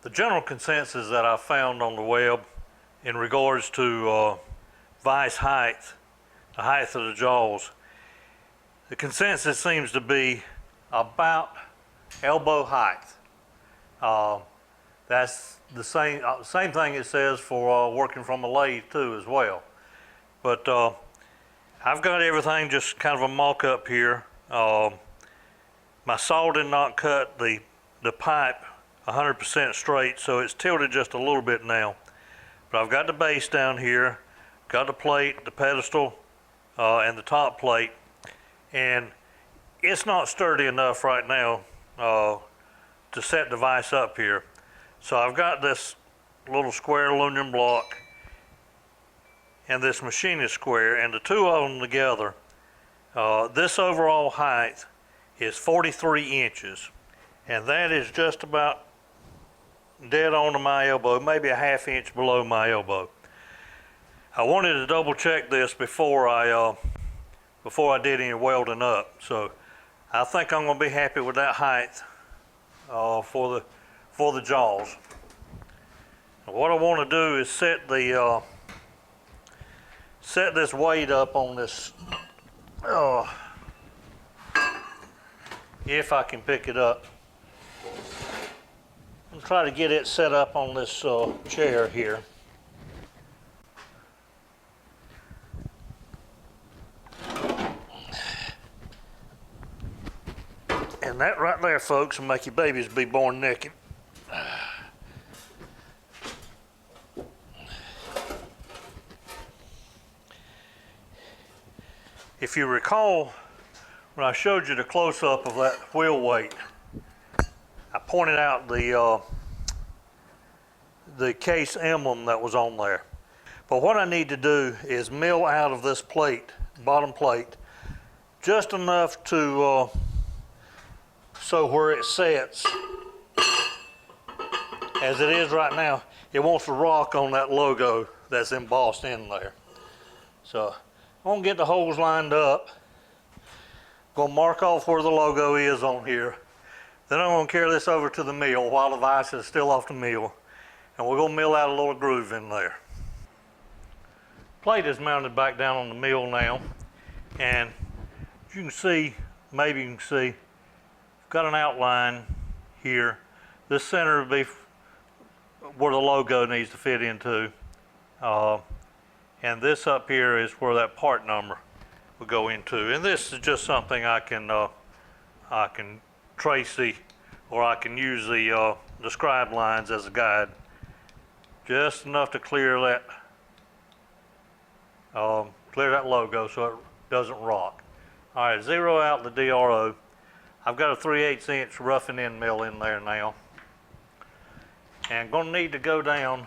The general consensus that I found on the web in regards to vise height, the height of the jaws, the consensus seems to be about elbow height. That's the same thing it says for working from a lathe too as well. But I've got everything just kind of a mock-up here. My saw did not cut the pipe 100% straight, so it's tilted just a little bit now. But I've got the base down here, got the plate, the pedestal, and the top plate, and it's not sturdy enough right now to set the vise up here. So I've got this little square aluminum block and this machinist square, and the two of them together, this overall height is 43 inches, and that is just about dead on to my elbow, maybe a ½ inch below my elbow. I wanted to double check this before I did any welding up, so I think I'm going to be happy with that height for the jaws. What I want to do is set this weight up on this, if I can pick it up. I'm try to get it set up on this chair here. And that right there, folks, will make your babies be born naked. If you recall, when I showed you the close-up of that wheel weight, I pointed out the case emblem that was on there. But what I need to do is mill out of this plate, bottom plate, just enough to so where it sets, as it is right now, it wants to rock on that logo that's embossed in there. So I'm gonna get the holes lined up, gonna mark off where the logo is on here. Then I'm gonna carry this over to the mill while the vise is still off the mill, and we're gonna mill out a little groove in there. Plate is mounted back down on the mill now, and as you can see, maybe you can see, I've got an outline here. This center will be where the logo needs to fit into, and this up here is where that part number will go into. And this is just something I can trace or I can use the scribe lines as a guide, just enough to clear that logo so it doesn't rock. All right, zero out the DRO. I've got a 3/8 inch roughing end mill in there now, and I'm gonna need to go down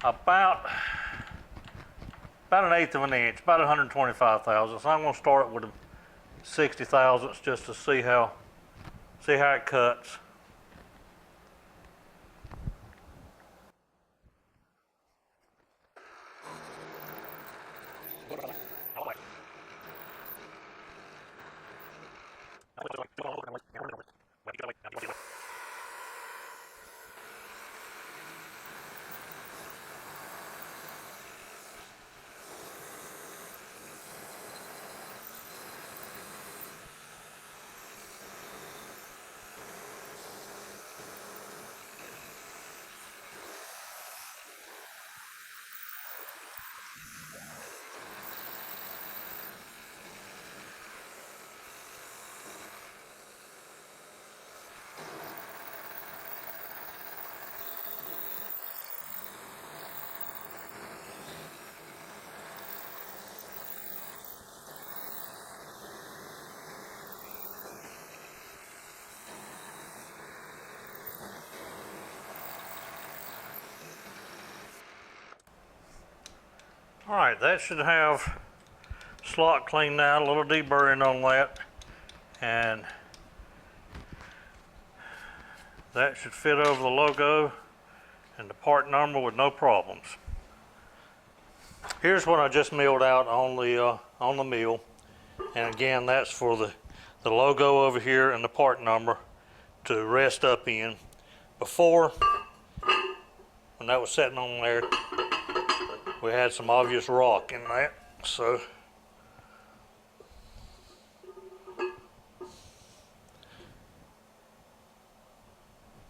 about 1/8 of an inch, about 125 thousandths. So I'm gonna start with a 60 thousandths just to see how it cuts. All right, that should have slot cleaned out, a little deburring on that, and that should fit over the logo and the part number with no problems. Here's what I just milled out on the mill, and again, that's for the logo over here and the part number to rest up in. before, when that was sitting on there, we had some obvious rock in that, so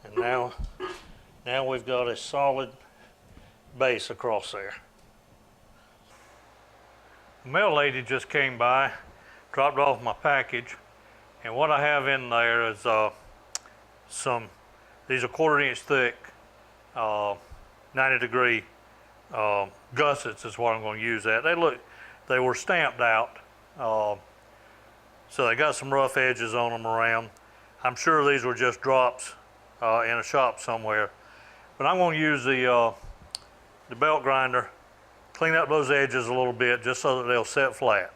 and now we've got a solid base across there. The mail lady just came by, dropped off my package, and what I have in there is these are 1/4 inch thick 90-degree gussets is what I'm going to use. They were stamped out, so they got some rough edges on them around. I'm sure these were just drops in a shop somewhere, but I'm going to use the belt grinder, clean up those edges a little bit just so that they'll set flat.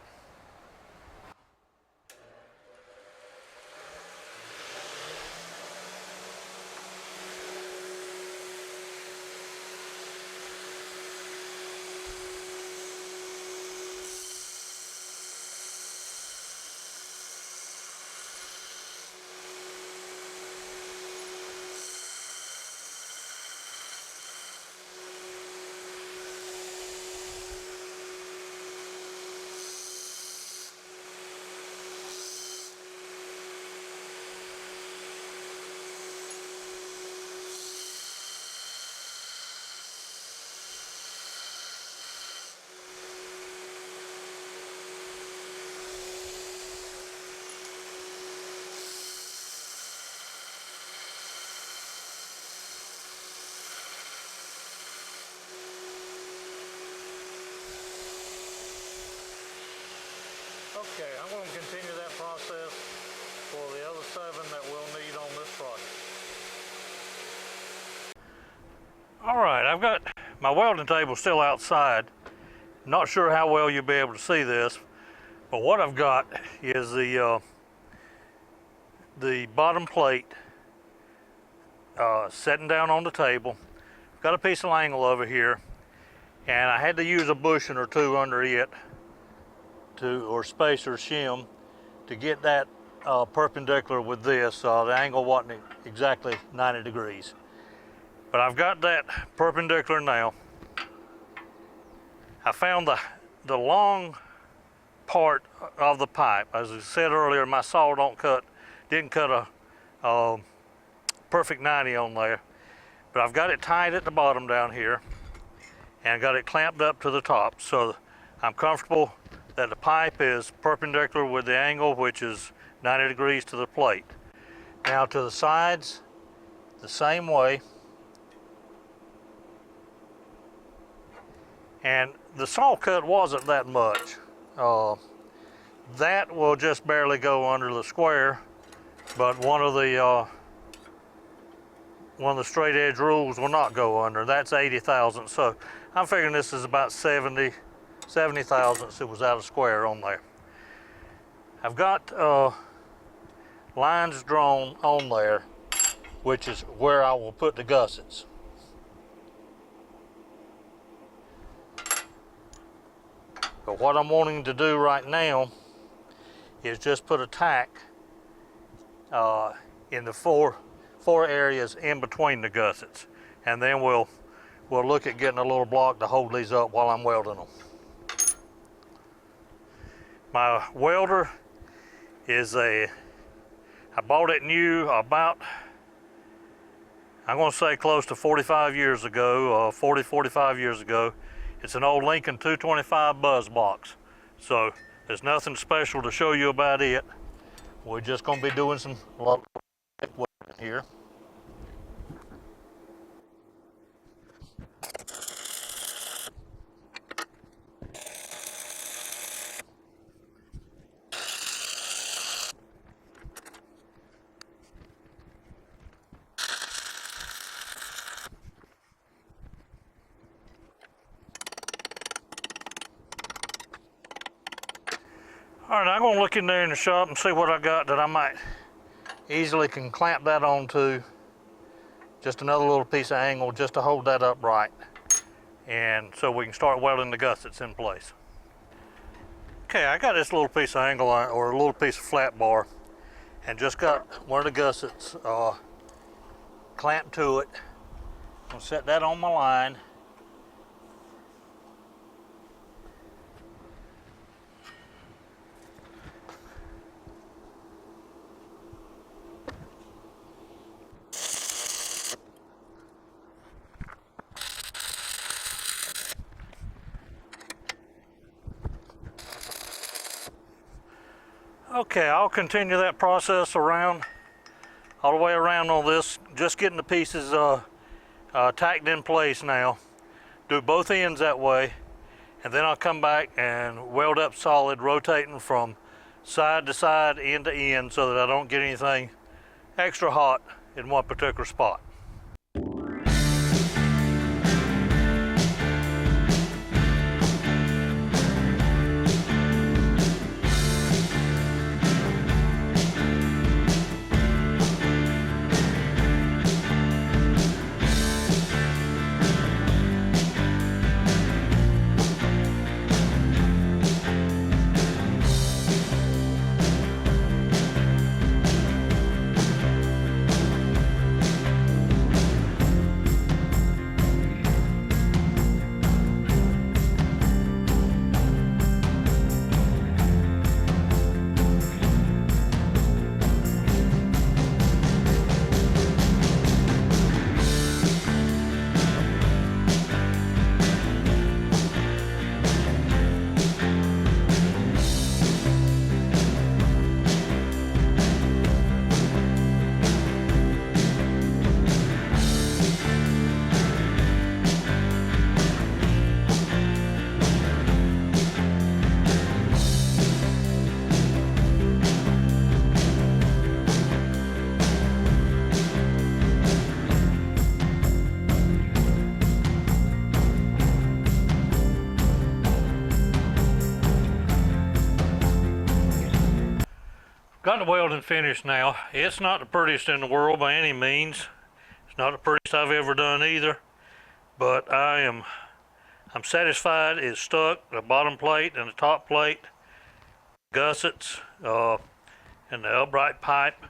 Okay, I'm going to continue that process for the other 7 that we'll need on this project. Alright, I've got my welding table still outside. Not sure how well you'll be able to see this, but what I've got is the bottom plate sitting down on the table. Got a piece of angle over here, and I had to use a bushing or 2 under it or spacer shim to get that perpendicular with this. The angle wasn't exactly 90 degrees. But I've got that perpendicular now. I found the long part of the pipe. As I said earlier, my saw didn't cut a perfect 90 on there. But I've got it tied at the bottom down here and got it clamped up to the top. So I'm comfortable that the pipe is perpendicular with the angle, which is 90 degrees to the plate. Now to the sides, the same way. And the saw cut wasn't that much. That will just barely go under the square, but one of the straight edge rules will not go under. That's 80 thousandths. So I'm figuring this is about 70 thousandths. It was out of square on there. I've got lines drawn on there, which is where I will put the gussets. But what I'm wanting to do right now is just put a tack in the four areas in between the gussets, and then we'll look at getting a little block to hold these up while I'm welding them. My welder is I bought it new about, I'm going to say close to 45 years ago, 45 years ago. It's an old Lincoln 225 buzz box. So there's nothing special to show you about it. We're just going to be doing some welding here. All right, I'm gonna look in there in the shop and see what I got that I might easily can clamp that onto. Just another little piece of angle just to hold that upright. And so we can start welding the gussets in place. Okay, I got this little piece of angle or a little piece of flat bar and just got one of the gussets clamp to it. I'll set that on my line. Okay, I'll continue that process around, all the way around on this, just getting the pieces tacked in place now. Do both ends that way, and then I'll come back and weld up solid, rotating from side to side, end to end, so that I don't get anything extra hot in one particular spot. Got the welding finished now. It's not the prettiest in the world by any means. It's not the prettiest I've ever done either. But I'm satisfied it's stuck. The bottom plate and the top plate, gussets, and the upright pipe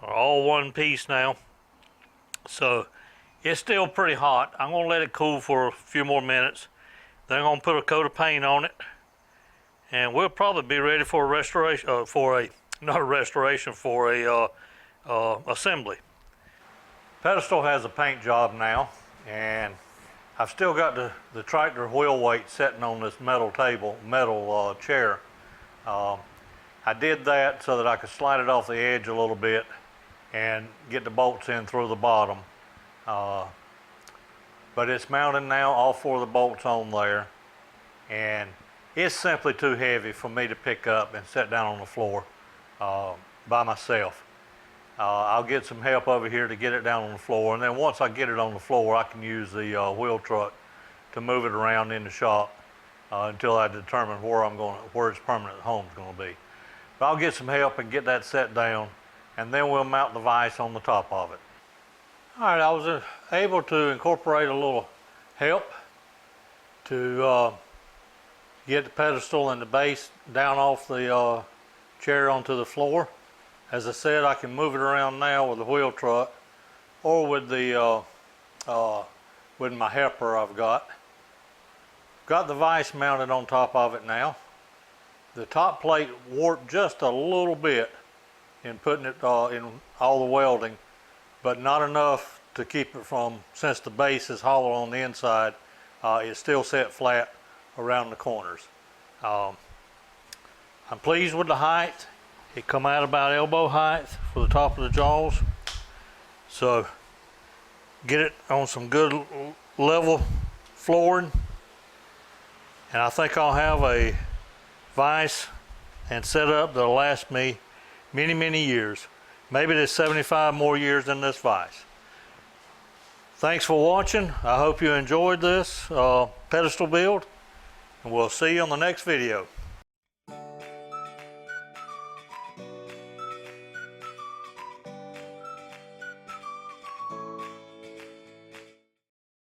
are all one piece now. So it's still pretty hot. I'm gonna let it cool for a few more minutes. Then I'm gonna put a coat of paint on it, and we'll probably be ready for a restoration, not a restoration, for a assembly. Pedestal has a paint job now, and I've still got the tractor wheel weight sitting on this metal chair. I did that so that I could slide it off the edge a little bit and get the bolts in through the bottom. But it's mounted now, all four of the bolts on there, and it's simply too heavy for me to pick up and set down on the floor by myself. I'll get some help over here to get it down on the floor, and then once I get it on the floor, I can use the wheel truck to move it around in the shop until I determine where its permanent home's going to be. But I'll get some help and get that set down, and then we'll mount the vise on the top of it. All right, I was able to incorporate a little help to get the pedestal and the base down off the chair onto the floor. As I said, I can move it around now with the wheel truck or with the with my helper I've got. Got the vise mounted on top of it now. The top plate warped just a little bit in putting it in all the welding, but not enough to keep it from, since the base is hollow on the inside, it's still set flat around the corners. I'm pleased with the height. It come out about elbow height for the top of the jaws. So get it on some good level flooring, and I think I'll have a vise and setup that'll last me many, many years. Maybe there's 75 more years in this vise. Thanks for watching. I hope you enjoyed this pedestal build, and we'll see you on the next video.